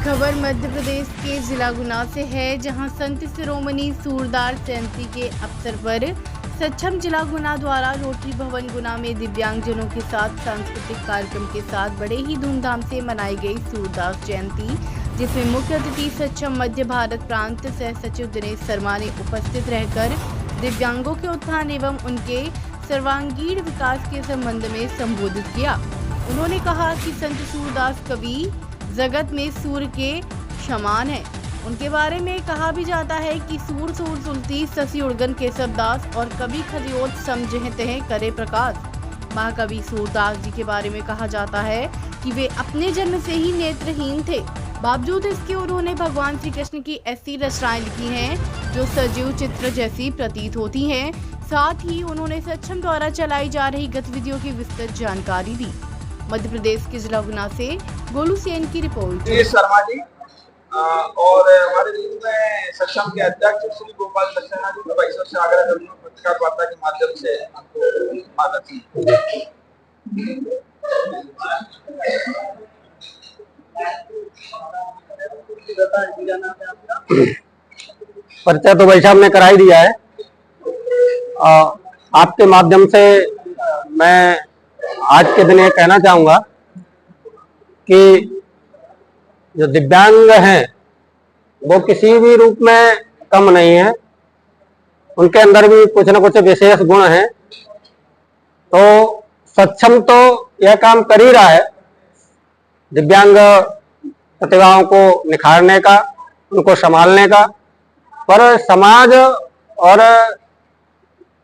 खबर मध्य प्रदेश के जिला गुना से है, जहां संत शिरोमणि सूरदास जयंती के अवसर पर सक्षम जिला गुना द्वारा रोटरी भवन गुना में दिव्यांगजनों के साथ सांस्कृतिक कार्यक्रम के साथ बड़े ही धूमधाम से मनाई गई सूरदास जयंती, जिसमें मुख्य अतिथि सक्षम मध्य भारत प्रांत सह सचिव दिनेश शर्मा ने उपस्थित रहकर दिव्यांगों के उत्थान एवं उनके सर्वांगीण विकास के संबंध में संबोधित किया। उन्होंने कहा कि संत सूरदास कवि जगत में सूर्य के समान है। उनके बारे में कहा भी जाता है कि सूर सूर सुलती शशि उड़गन केशवदास और कवि खदियोत समझते हैं करे प्रकाश। महाकवि सूरदास जी के बारे में कहा जाता है कि वे अपने जन्म से ही नेत्रहीन थे, बावजूद इसके उन्होंने भगवान श्री कृष्ण की ऐसी रचनाएं लिखी हैं जो सजीव चित्र जैसी प्रतीत होती हैं। साथ ही उन्होंने सक्षम द्वारा चलाई जा रही गतिविधियों की विस्तृत जानकारी दी। मध्य प्रदेश के जिला गुना से गोलू सेन की रिपोर्ट। शर्मा जी और हमारे बीच में सक्षम के अध्यक्ष श्री गोपाल सक्सेना जी को ईश्वर से आग्रह करूंगा पत्रकार वार्ता के माध्यम से परिचय तो भाई साहब ने करा ही दिया है। आपके माध्यम से मैं आज के दिन ये कहना चाहूंगा कि जो दिव्यांग हैं वो किसी भी रूप में कम नहीं है, उनके अंदर भी कुछ न कुछ विशेष गुण हैं। तो सक्षम तो यह काम कर ही रहा है दिव्यांग प्रतिभाओं को निखारने का, उनको संभालने का, पर समाज और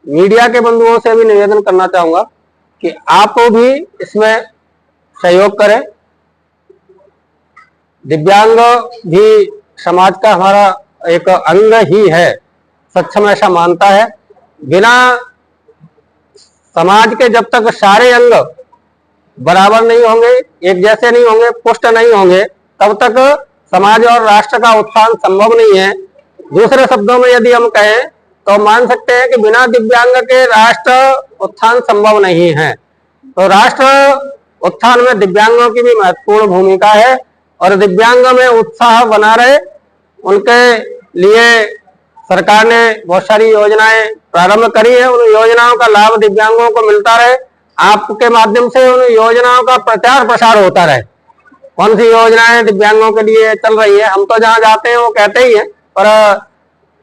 मीडिया के बंधुओं से भी निवेदन करना चाहूंगा कि आप भी इसमें सहयोग करें। दिव्यांग भी समाज का हमारा एक अंग ही है, सक्षम ऐसा मानता है। बिना समाज के जब तक सारे अंग बराबर नहीं होंगे, एक जैसे नहीं होंगे, पुष्ट नहीं होंगे, तब तक समाज और राष्ट्र का उत्थान संभव नहीं है। दूसरे शब्दों में यदि हम कहें तो मान सकते हैं कि बिना दिव्यांग के राष्ट्र उत्थान संभव नहीं है। तो राष्ट्र उत्थान में दिव्यांगों की भी महत्वपूर्ण भूमिका है और दिव्यांग में उत्साह बना रहे, उनके लिए सरकार ने बहुत सारी योजनाएं प्रारंभ करी है। उन योजनाओं का लाभ दिव्यांगों को मिलता रहे, आपके माध्यम से उन योजनाओं का प्रचार प्रसार होता रहे। कौन सी योजनाएं दिव्यांगों के लिए चल रही है, हम तो जहां जाते हैं वो कहते ही हैं, पर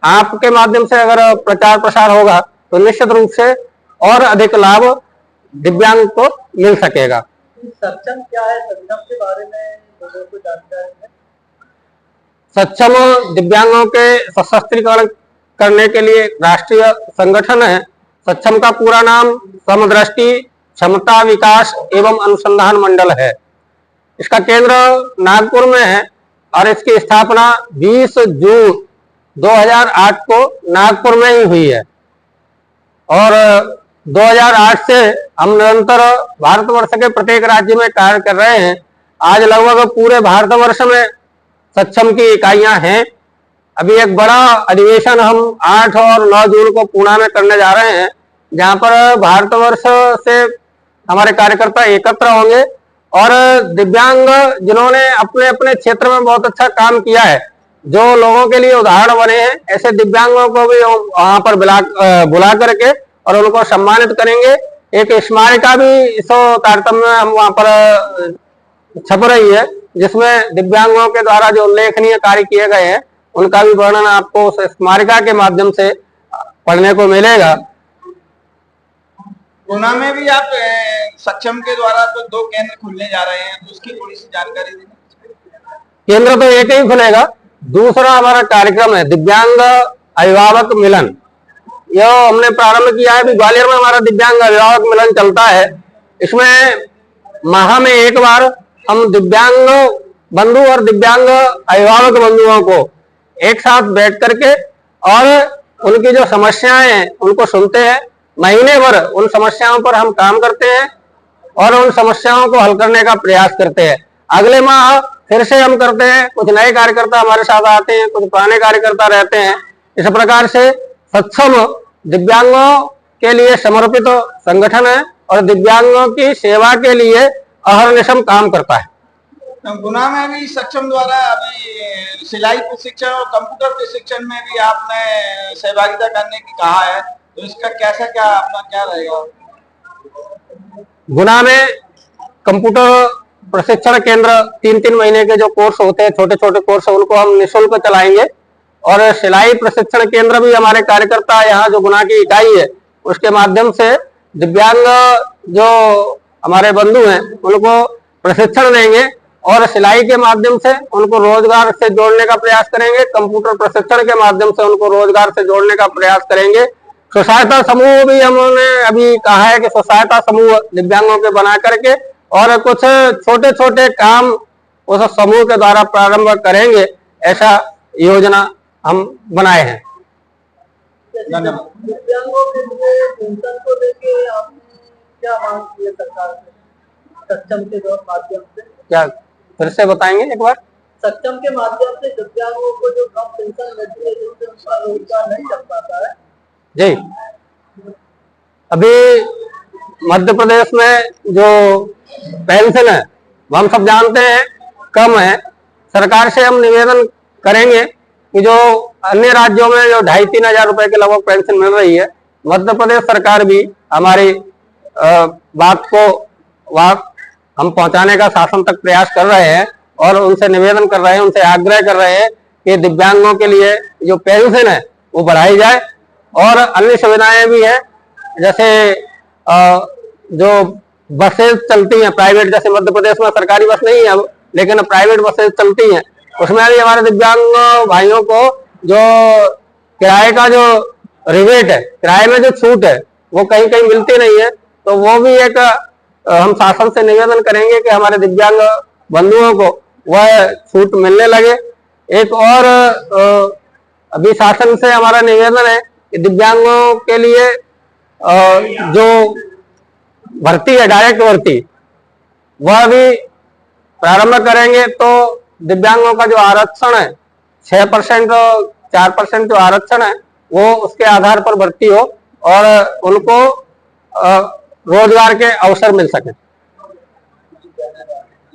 आपके माध्यम से अगर प्रचार प्रसार होगा तो निश्चित रूप से और अधिक लाभ दिव्यांग को मिल सकेगा। सक्षम क्या है, सक्षम के बारे में लोगों को जानकारी है? सक्षम दिव्यांगों के सशस्त्रीकरण करने के लिए राष्ट्रीय संगठन है। सक्षम का पूरा नाम समदृष्टि क्षमता विकास एवं अनुसंधान मंडल है। इसका केंद्र नागपुर में है और इसकी स्थापना 20 जून 2008 को नागपुर में ही हुई है और 2008 से हम निरंतर भारतवर्ष के प्रत्येक राज्य में कार्य कर रहे हैं। आज लगभग पूरे भारतवर्ष में सक्षम की इकाइयां हैं। अभी एक बड़ा अधिवेशन हम 8 और 9 जून को पुणे में करने जा रहे हैं, जहां पर भारतवर्ष से हमारे कार्यकर्ता एकत्र होंगे और दिव्यांग जिन्होंने अपने अपने क्षेत्र में बहुत अच्छा काम किया है, जो लोगों के लिए उदाहरण बने हैं, ऐसे दिव्यांगों को भी वहां पर बुला करके और उनको सम्मानित करेंगे। एक स्मारिका भी इस तारतम्य में हम वहां पर छप रही है, जिसमें दिव्यांगों के द्वारा जो उल्लेखनीय कार्य किए गए हैं उनका भी वर्णन आपको उस स्मारिका के माध्यम से पढ़ने को मिलेगा। गुना में भी आप सक्षम के द्वारा तो 2 केंद्र खुलने जा रहे हैं, तो उसकी थोड़ी सी जानकारी दीजिए। केंद्र तो एक ही खुलेगा। दूसरा हमारा कार्यक्रम है दिव्यांग अभिभावक मिलन। यह हमने प्रारंभ किया है, ग्वालियर में हमारा दिव्यांग अभिभावक मिलन चलता है। इसमें माह में एक बार हम दिव्यांग बंधु और दिव्यांग अभिभावक बंधुओं को एक साथ बैठ करके और उनकी जो समस्याएं हैं उनको सुनते हैं। महीने भर उन समस्याओं पर हम काम करते हैं और उन समस्याओं को हल करने का प्रयास करते हैं। अगले माह फिर से हम करते हैं, कुछ नए कार्यकर्ता हमारे साथ आते हैं, कुछ पुराने कार्यकर्ता रहते हैं। इस प्रकार से सक्षम दिव्यांगों के लिए समर्पित संगठन है और दिव्यांगों की सेवा के लिए अहर्निशम काम करता है। गुना में भी सक्षम द्वारा अभी सिलाई प्रशिक्षण और कंप्यूटर प्रशिक्षण में भी आपने सहभागिता करने की कहा है, तो इसका कैसा क्या अपना क्या रहेगा? गुना में कंप्यूटर प्रशिक्षण केंद्र 3-3 महीने के जो कोर्स होते हैं, छोटे छोटे कोर्स, उनको हम निःशुल्क चलाएंगे। और सिलाई प्रशिक्षण केंद्र भी हमारे कार्यकर्ता यहाँ जो गुना की इकाई है उसके माध्यम से दिव्यांग जो हमारे बंधु हैं उनको प्रशिक्षण देंगे और सिलाई के माध्यम से उनको रोजगार से जोड़ने का प्रयास करेंगे। कंप्यूटर प्रशिक्षण के माध्यम से उनको रोजगार से जोड़ने का प्रयास करेंगे। स्वसहायता समूह भी हमने अभी कहा है कि स्वसहायता समूह दिव्यांगों के बना करके और कुछ छोटे छोटे काम उस समूह के द्वारा प्रारंभ करेंगे, ऐसा योजना हम बनाए हैं। धन्यवाद। दिव्यांगों के लिए पेंशन को लेके आपने क्या मांग की है सरकार से सक्षम के माध्यम से? क्या फिर से बताएंगे एक बार? सक्षम के माध्यम से दिव्यांगों को जो कम पेंशन मिलती है जिससे उनका रोजगार नहीं चल पाता है। जी, अभी मध्य प्रदेश में जो पेंशन है वो हम सब जानते हैं कम है। सरकार से हम निवेदन करेंगे कि जो अन्य राज्यों में जो 2,500-3 हजार रुपए के लगभग पेंशन मिल रही है, मध्य प्रदेश सरकार भी हमारी बात को वहां हम पहुंचाने का शासन तक प्रयास कर रहे हैं और उनसे निवेदन कर रहे हैं, उनसे आग्रह कर रहे हैं कि दिव्यांगों के लिए जो पेंशन है वो बढ़ाई जाए। और अन्य सुविधाएं भी हैं, जैसे जो बसेस चलती हैं प्राइवेट, जैसे मध्य प्रदेश में सरकारी बस नहीं है अब, लेकिन प्राइवेट बसेस चलती हैं, उसमें भी हमारे दिव्यांग भाइयों को जो किराए का जो रिबेट है, किराए में जो छूट है वो कहीं कहीं मिलती नहीं है, तो वो भी एक हम शासन से निवेदन करेंगे कि हमारे दिव्यांग बंधुओं को वह छूट मिलने लगे। एक और अभी शासन से हमारा निवेदन है कि दिव्यांगों के लिए जो भर्ती है, डायरेक्ट भर्ती, वह भी प्रारंभ करेंगे तो दिव्यांगों का जो आरक्षण है 6% और 4% जो आरक्षण है वो उसके आधार पर भर्ती हो और उनको रोजगार के अवसर मिल सके।